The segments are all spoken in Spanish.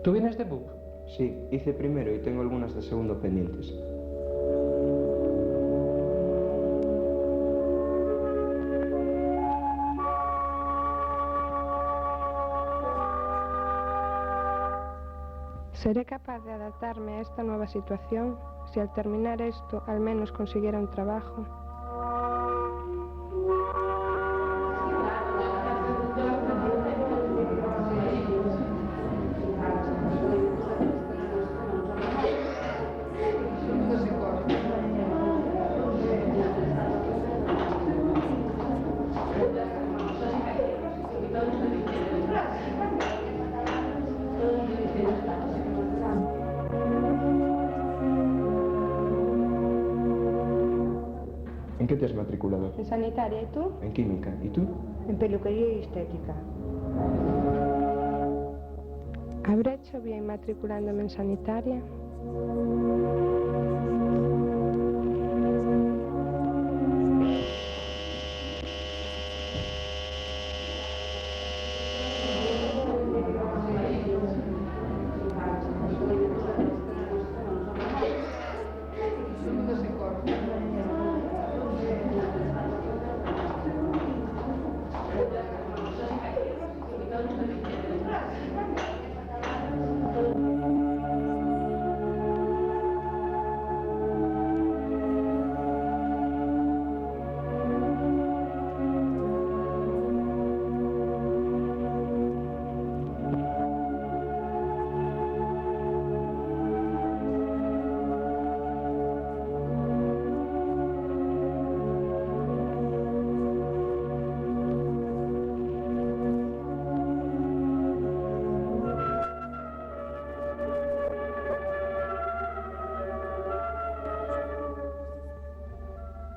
¿Tú vienes de BUP? Sí, hice primero y tengo algunas de segundo pendientes. ¿Seré capaz de adaptarme a esta nueva situación si al terminar esto al menos consiguiera un trabajo? ¿En qué te has matriculado? En sanitaria, ¿y tú? En química. ¿Y tú? En peluquería y estética. ¿Habré hecho bien matriculándome en sanitaria?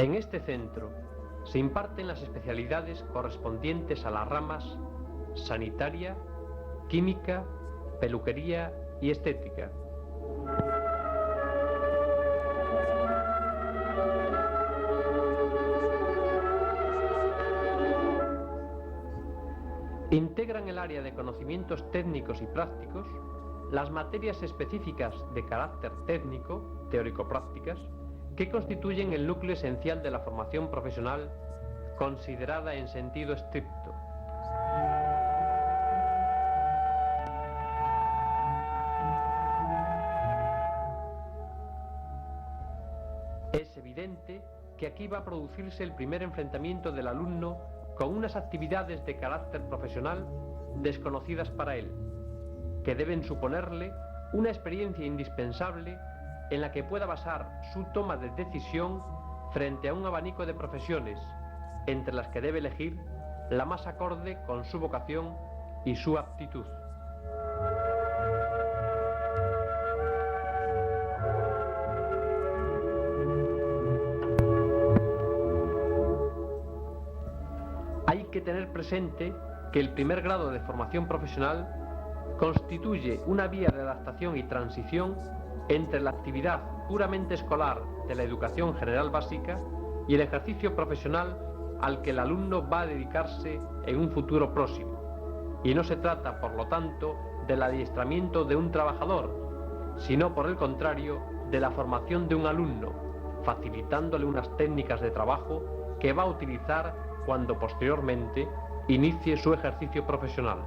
En este centro se imparten las especialidades correspondientes a las ramas sanitaria, química, peluquería y estética. Integran el área de conocimientos técnicos y prácticos las materias específicas de carácter técnico, teórico-prácticas, que constituyen el núcleo esencial de la formación profesional considerada en sentido estricto. Es evidente que aquí va a producirse el primer enfrentamiento del alumno con unas actividades de carácter profesional desconocidas para él, que deben suponerle una experiencia indispensable en la que pueda basar su toma de decisión frente a un abanico de profesiones, entre las que debe elegir la más acorde con su vocación y su aptitud. Hay que tener presente que el primer grado de formación profesional constituye una vía de adaptación y transición entre la actividad puramente escolar de la educación general básica y el ejercicio profesional al que el alumno va a dedicarse en un futuro próximo. Y no se trata, por lo tanto, del adiestramiento de un trabajador, sino por el contrario, de la formación de un alumno, facilitándole unas técnicas de trabajo que va a utilizar cuando posteriormente inicie su ejercicio profesional.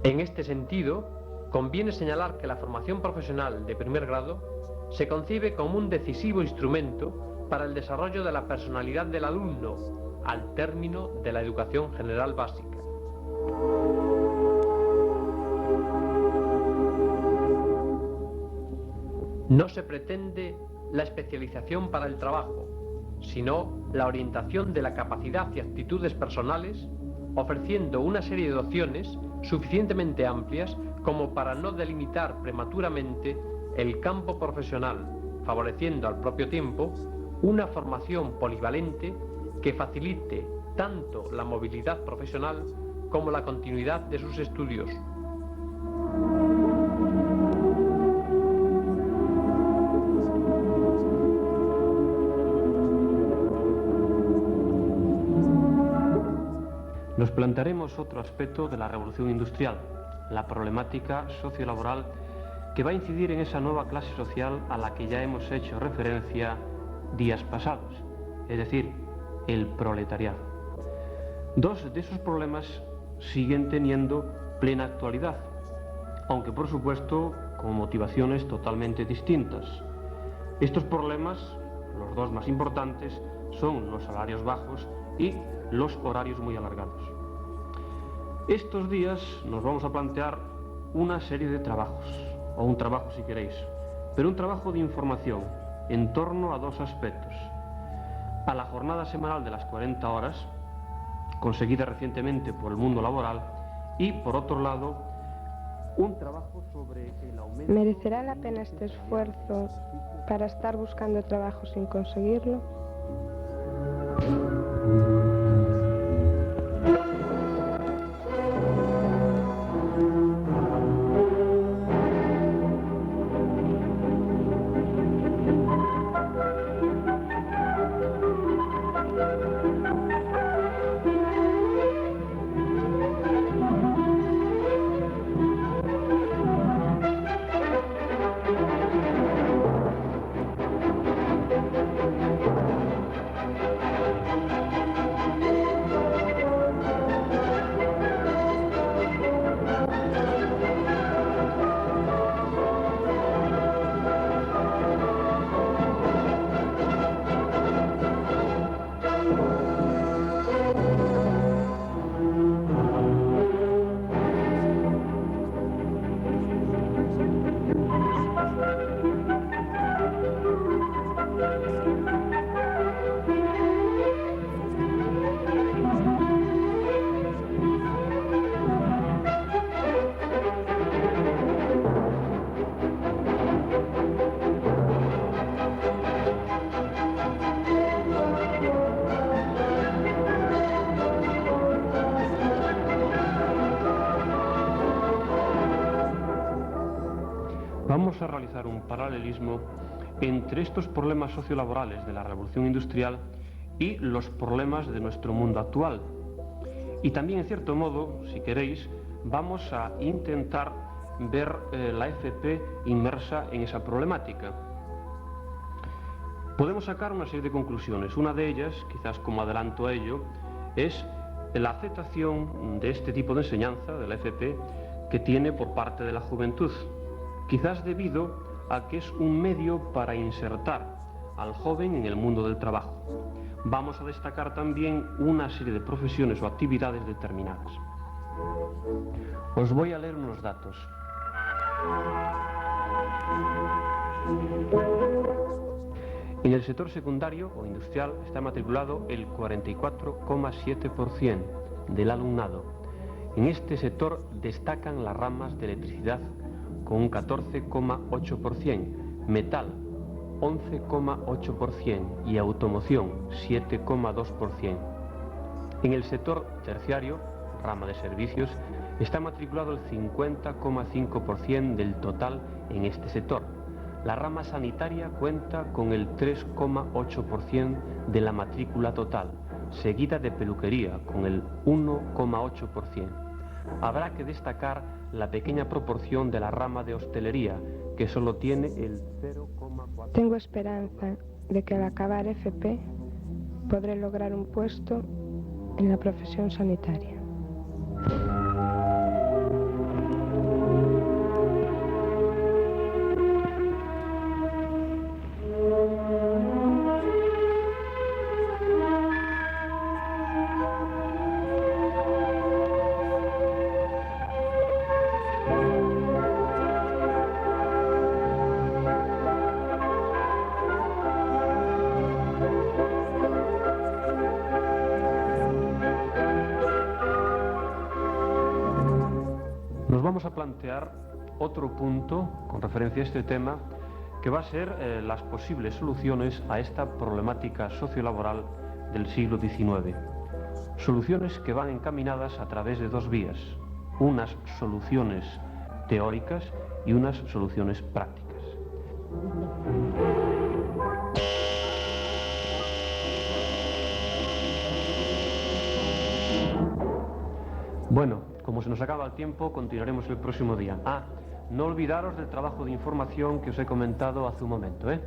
En este sentido, conviene señalar que la formación profesional de primer grado se concibe como un decisivo instrumento para el desarrollo de la personalidad del alumno al término de la educación general básica. No se pretende la especialización para el trabajo, sino la orientación de la capacidad y actitudes personales, ofreciendo una serie de opciones suficientemente amplias como para no delimitar prematuramente el campo profesional, favoreciendo al propio tiempo una formación polivalente que facilite tanto la movilidad profesional como la continuidad de sus estudios. nos plantearemos otro aspecto de la revolución industrial, la problemática sociolaboral que va a incidir en esa nueva clase social a la que ya hemos hecho referencia días pasados, es decir, el proletariado. Dos de esos problemas siguen teniendo plena actualidad, aunque por supuesto con motivaciones totalmente distintas. Estos problemas, los dos más importantes, son los salarios bajos y los horarios muy alargados. Estos días nos vamos a plantear una serie de trabajos, o un trabajo si queréis, pero un trabajo de información en torno a dos aspectos: a la jornada semanal de las 40 horas, conseguida recientemente por el mundo laboral, y por otro lado, un trabajo sobre el aumento... ¿Merecerá la pena este esfuerzo para estar buscando trabajo sin conseguirlo? Vamos a realizar un paralelismo entre estos problemas sociolaborales de la revolución industrial y los problemas de nuestro mundo actual. Y también, en cierto modo, si queréis, vamos a intentar ver la FP inmersa en esa problemática. Podemos sacar una serie de conclusiones. Una de ellas, quizás como adelanto a ello, es la aceptación de este tipo de enseñanza, de la FP, que tiene por parte de la juventud. Quizás debido a que es un medio para insertar al joven en el mundo del trabajo. Vamos a destacar también una serie de profesiones o actividades determinadas. Os voy a leer unos datos. En el sector secundario o industrial está matriculado el 44,7% del alumnado. En este sector destacan las ramas de electricidad con un 14,8%, metal 11,8% y automoción 7,2%. En el sector terciario, rama de servicios, está matriculado el 50,5% del total en este sector. La rama sanitaria cuenta con el 3,8% de la matrícula total, seguida de peluquería con el 1,8%. Habrá que destacar la pequeña proporción de la rama de hostelería, que solo tiene el 0,4%. Tengo esperanza de que al acabar FP podré lograr un puesto en la profesión sanitaria. Nos vamos a plantear otro punto con referencia a este tema, que va a ser las posibles soluciones a esta problemática sociolaboral del siglo XIX. Soluciones que van encaminadas a través de dos vías, unas soluciones teóricas y unas soluciones prácticas. Bueno, como se nos acaba el tiempo, continuaremos el próximo día. Ah, no olvidaros del trabajo de información que os he comentado hace un momento, ¿eh?